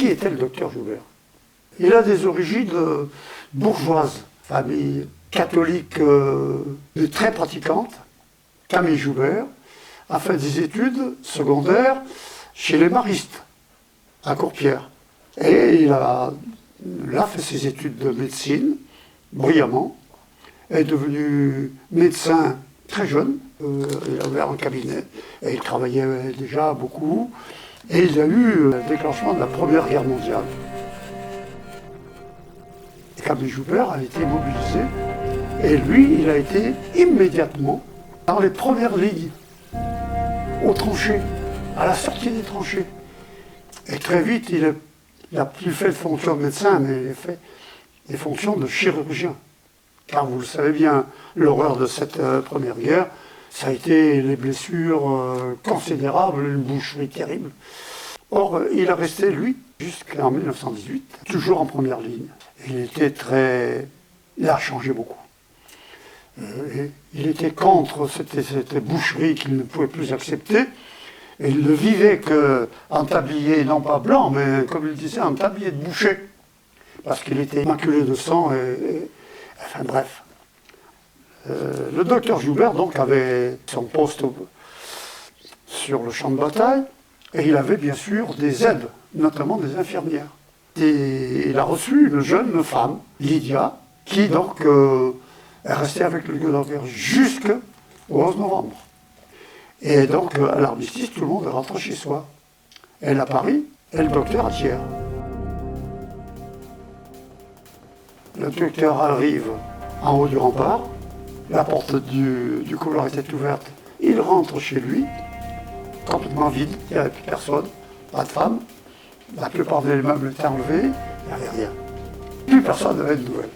Qui était le docteur Joubert? Il a des origines bourgeoises, famille catholique très pratiquante. Camille Joubert a fait des études secondaires chez les maristes, à Courpierre. Et il a fait ses études de médecine, brillamment, est devenu médecin très jeune. Il a ouvert un cabinet et il travaillait déjà beaucoup. Et il y a eu le déclenchement de la Première Guerre mondiale. Et Camille Joubert a été mobilisé et lui, il a été immédiatement dans les premières lignes, aux tranchées, à la sortie des tranchées. Et très vite, il n'a plus fait de fonction de médecin, mais il a fait des fonctions de chirurgien. Car vous le savez bien, l'horreur de cette première guerre, ça a été les blessures considérables, une boucherie terrible. Or, il est resté, lui, jusqu'en 1918, toujours en première ligne. Il a changé beaucoup. Il était contre cette boucherie qu'il ne pouvait plus accepter. Et il ne vivait qu'en tablier, non pas blanc, mais comme il disait, en tablier de boucher. Parce qu'il était maculé de sang enfin bref. Le docteur Joubert, donc, avait son poste sur le champ de bataille, et il avait bien sûr des aides, notamment des infirmières. Et il a reçu une jeune femme, Lydia, qui donc est restée avec le docteur jusqu'au 11 novembre. Et donc, à l'armistice, tout le monde est rentré chez soi. Elle à Paris, et le docteur à Thiers. Le docteur arrive en haut du rempart, la porte du couloir était ouverte, il rentre chez lui, complètement vide, il n'y avait plus personne, pas de femme, la plupart des meubles étaient enlevés, il n'y avait rien. Plus personne n'avait de nouvelles.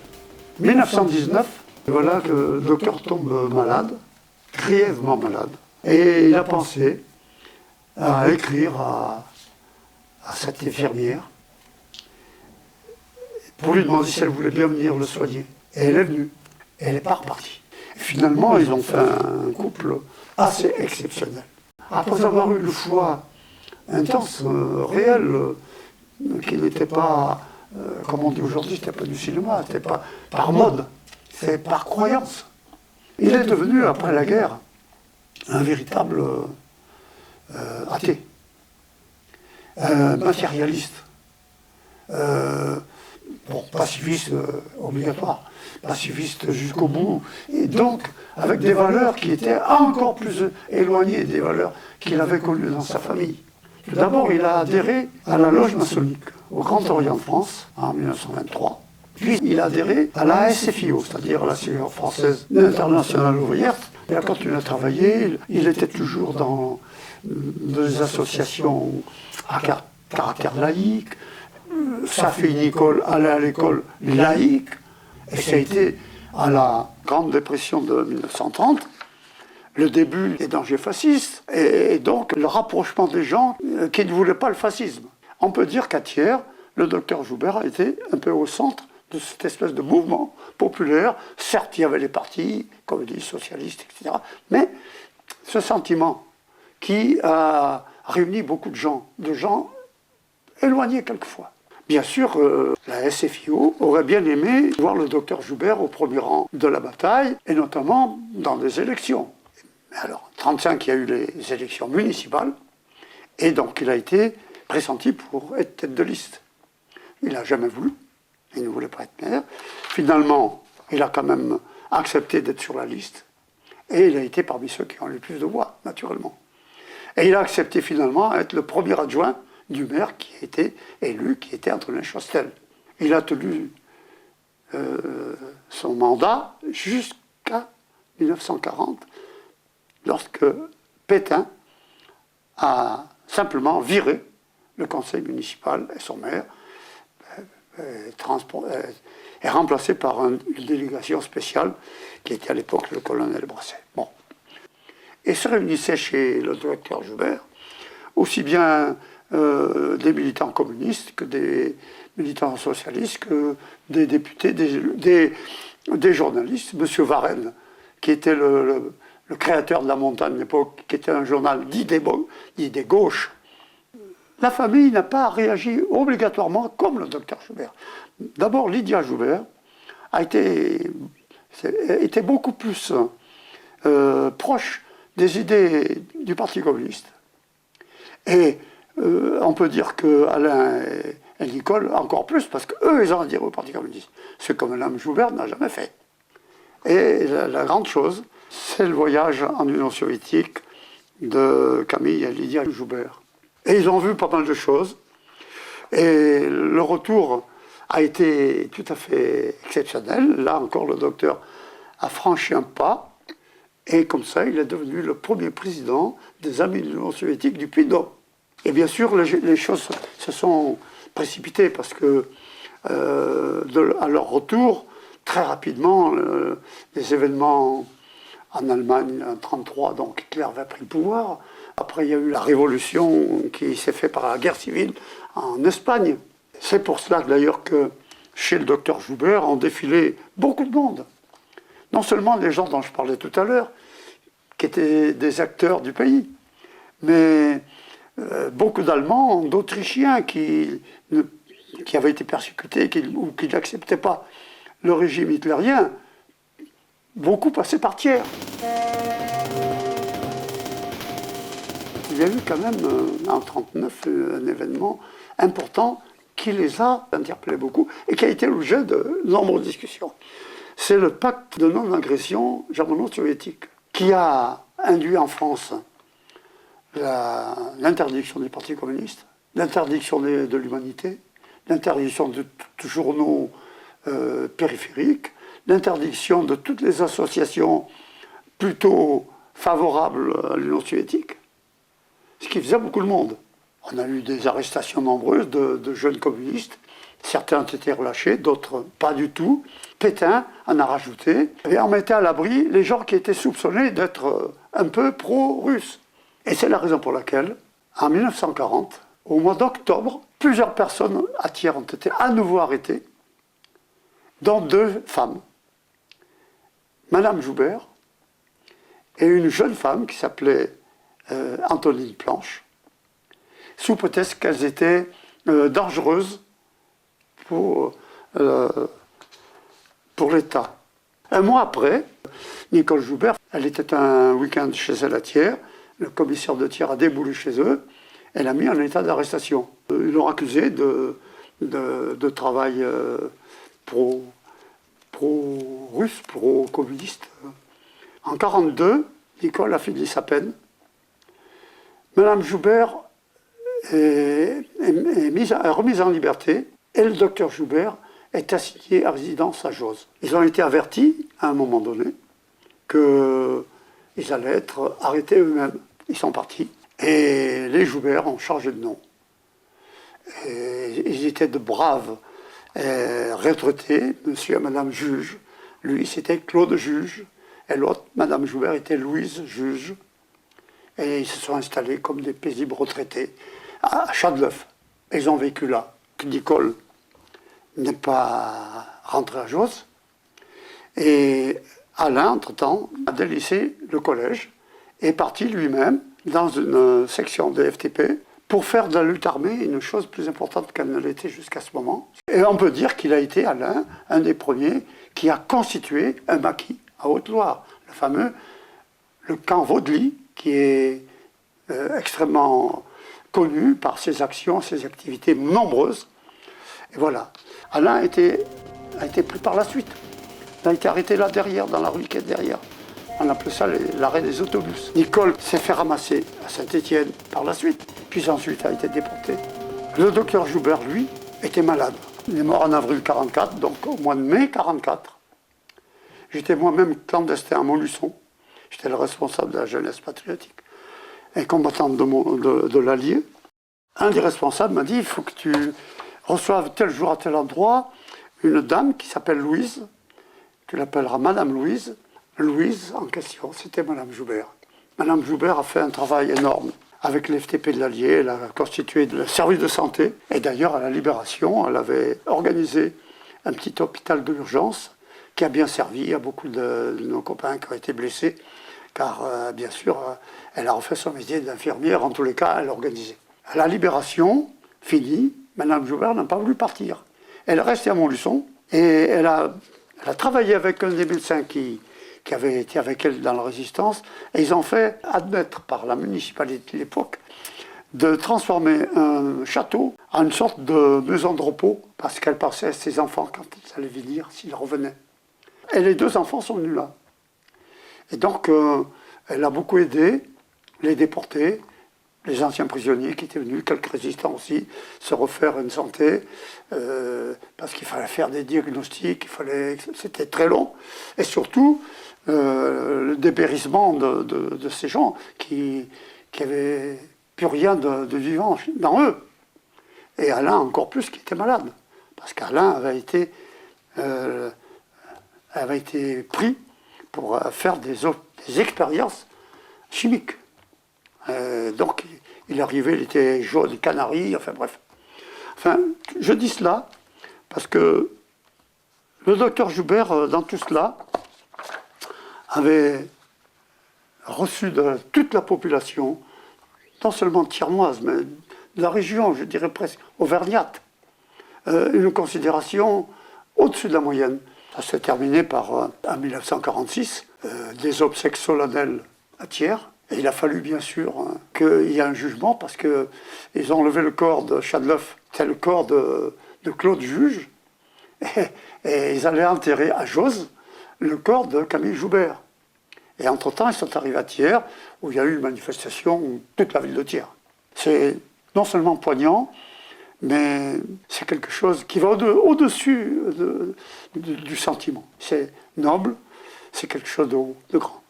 1919, voilà que le docteur tombe malade, grièvement malade. Et il a pensé à écrire à cette infirmière pour lui demander si elle voulait bien venir le soigner. Et elle est venue. Et elle n'est pas repartie. Et finalement, ils ont fait un couple assez exceptionnel. Après avoir eu le choix intense, réel, qui n'était pas, comme on dit aujourd'hui, c'était pas du cinéma, c'était pas par mode, c'est par croyance. Il est devenu, après la guerre, un véritable athée, matérialiste, pacifiste obligatoire, pacifiste jusqu'au bout, et donc avec des valeurs qui étaient encore plus éloignées des valeurs qu'il avait connues dans sa famille. Tout d'abord, il a adhéré à la loge maçonnique au Grand Orient de France en 1923. Puis il a adhéré à la SFIO, c'est-à-dire la Sécurité française internationale ouvrière. Il a continué à travailler, il était toujours dans des associations à caractère laïque. Sa fille Nicole allait à l'école laïque. Et ça a été à la Grande Dépression de 1930, le début des dangers fascistes, et donc le rapprochement des gens qui ne voulaient pas le fascisme. On peut dire qu'à Thiers, le docteur Joubert a été un peu au centre de cette espèce de mouvement populaire. Certes, il y avait les partis, communistes, socialistes, etc. Mais ce sentiment qui a réuni beaucoup de gens éloignés quelquefois. Bien sûr, la SFIO aurait bien aimé voir le docteur Joubert au premier rang de la bataille, et notamment dans des élections. Mais alors, en 1935, il y a eu les élections municipales, et donc il a été pressenti pour être tête de liste. Il n'a jamais voulu, il ne voulait pas être maire. Finalement, il a quand même accepté d'être sur la liste, et il a été parmi ceux qui ont le plus de voix, naturellement. Et il a accepté finalement d'être le premier adjoint du maire qui a été élu, qui était Antonin Chastel. Il a tenu son mandat jusqu'à 1940, lorsque Pétain a simplement viré le conseil municipal et son maire est remplacé par une délégation spéciale qui était à l'époque le colonel Brasset. Bon. Et se réunissaient chez le docteur Joubert aussi bien des militants communistes que des militants socialistes, que des députés, des journalistes. Monsieur Varenne, qui était le créateur de La Montagne à l'époque, qui était un journal dit des gauches, la famille n'a pas réagi obligatoirement comme le docteur Joubert. D'abord, Lydia Joubert était beaucoup plus proche des idées du Parti communiste. Et on peut dire que Alain et Nicole encore plus, parce qu'eux, ils ont à dire au Parti communiste. Ce que Mme Joubert n'a jamais fait. Et la grande chose, c'est le voyage en Union soviétique de Camille et Lydia Joubert. Et ils ont vu pas mal de choses. Et le retour a été tout à fait exceptionnel. Là encore, le docteur a franchi un pas. Et comme ça, il est devenu le premier président des Amis de l'Union soviétique du Puy-de-Dôme. Et bien sûr, les choses se sont précipitées parce que, à leur retour, très rapidement, les événements en Allemagne en 1933, donc Hitler avait pris le pouvoir. Après, il y a eu la révolution qui s'est faite par la guerre civile en Espagne. C'est pour cela d'ailleurs que chez le docteur Joubert ont défilé beaucoup de monde. Non seulement les gens dont je parlais tout à l'heure, qui étaient des acteurs du pays, mais beaucoup d'Allemands, d'Autrichiens qui avaient été persécutés ou qui n'acceptaient pas le régime hitlérien, beaucoup passaient par tiers. Il y a eu quand même en 1939 un événement important qui les a interpellés beaucoup et qui a été l'objet de nombreuses discussions. C'est le pacte de non-agression germano-soviétique qui a induit en France l'interdiction du Parti communiste, l'interdiction de l'humanité, l'interdiction de tous journaux périphériques, l'interdiction de toutes les associations plutôt favorables à l'Union soviétique, ce qui faisait beaucoup de monde. On a eu des arrestations nombreuses de jeunes communistes. Certains ont été relâchés, d'autres pas du tout. Pétain en a rajouté. Et on mettait à l'abri les gens qui étaient soupçonnés d'être un peu pro-russes. Et c'est la raison pour laquelle, en 1940, au mois d'octobre, plusieurs personnes à tiers ont été à nouveau arrêtées, dont 2 femmes. Madame Joubert et une jeune femme qui s'appelait Antonine Planche, sous prétexte qu'elles étaient dangereuses pour l'État. Un mois après, Nicole Joubert, elle était un week-end chez elle à Thiers, le commissaire de Thiers a déboulé chez eux, elle a mis en état d'arrestation. Ils l'ont accusée de travail pro-russe, pro-communiste. En 1942, Nicole a fini sa peine. Madame Joubert est remise en liberté et le docteur Joubert est assigné à résidence à Jose. Ils ont été avertis à un moment donné qu'ils allaient être arrêtés eux-mêmes. Ils sont partis et les Joubert ont changé de nom. Et ils étaient de braves retraités, monsieur et madame Juge. Lui, c'était Claude Juge et l'autre, madame Joubert, était Louise Juge. Et ils se sont installés comme des paisibles retraités à Châteauneuf. Ils ont vécu là. Nicole n'est pas rentré à Jose. Et Alain, entre-temps, a délaissé le collège et est parti lui-même dans une section de FTP pour faire de la lutte armée une chose plus importante qu'elle ne l'était jusqu'à ce moment. Et on peut dire qu'il a été, Alain, un des premiers qui a constitué un maquis à Haute-Loire, le fameux le camp Vaudely, qui est extrêmement connu par ses actions, ses activités nombreuses. Et voilà. Alain a été pris par la suite. Il a été arrêté là derrière, dans la rue qui est derrière. On appelait ça l'arrêt des autobus. Nicole s'est fait ramasser à Saint-Étienne par la suite, puis ensuite a été déportée. Le docteur Joubert, lui, était malade. Il est mort en avril 1944, donc au mois de mai 1944. J'étais moi-même clandestin à Montluçon. J'étais le responsable de la jeunesse patriotique et combattant de l'Allier. Un des responsables m'a dit, il faut que tu reçoives tel jour à tel endroit une dame qui s'appelle Louise. Tu l'appelleras Madame Louise. Louise, en question, c'était Madame Joubert. Madame Joubert a fait un travail énorme avec l'FTP de l'Allier. Elle a constitué le service de santé. Et d'ailleurs, à la Libération, elle avait organisé un petit hôpital d'urgence qui a bien servi à beaucoup de nos copains qui ont été blessés. Car, bien sûr, elle a refait son métier d'infirmière. En tous les cas, elle organisait. À la Libération, finie, Mme Joubert n'a pas voulu partir. Elle est restée à Montluçon et elle a travaillé avec un des médecins qui avait été avec elle dans la résistance, et ils ont fait admettre par la municipalité de l'époque de transformer un château en une sorte de maison de repos, parce qu'elle pensait à ses enfants quand ils allaient venir, s'ils revenaient. Et les 2 enfants sont venus là. Et donc, elle a beaucoup aidé les déportés, les anciens prisonniers qui étaient venus, quelques résistants aussi, se refaire une santé, parce qu'il fallait faire des diagnostics, c'était très long. Et surtout, le dépérissement de ces gens qui avaient plus rien de vivant dans eux. Et Alain encore plus, qui était malade. Parce qu'Alain avait été pris pour faire des expériences chimiques. Donc, il arrivait, il était jaune, canari, enfin bref. Enfin, je dis cela parce que le docteur Joubert, dans tout cela, avait reçu de toute la population, non seulement tiernoise, mais de la région, je dirais presque auvergnate, une considération au-dessus de la moyenne. Ça s'est terminé par, en 1946, des obsèques solennelles à Thiers. Et il a fallu bien sûr qu'il y ait un jugement parce qu'ils ont enlevé le corps de Chadeloff, c'est le corps de Claude Juge, et ils allaient enterrer à Jose le corps de Camille Joubert. Et entre-temps, ils sont arrivés à Thiers, où il y a eu une manifestation, toute la ville de Thiers. C'est non seulement poignant, mais c'est quelque chose qui va au-dessus du sentiment. C'est noble, c'est quelque chose de grand.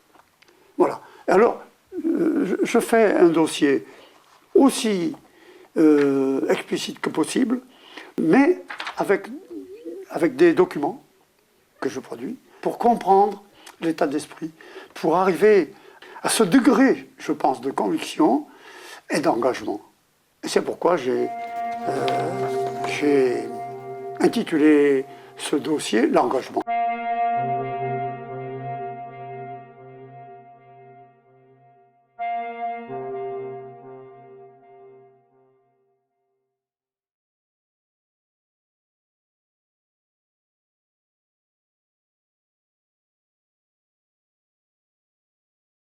Voilà. Alors, je fais un dossier aussi explicite que possible, mais avec des documents que je produis, pour comprendre l'état d'esprit, pour arriver à ce degré, je pense, de conviction et d'engagement. Et c'est pourquoi j'ai intitulé ce dossier « L'engagement ».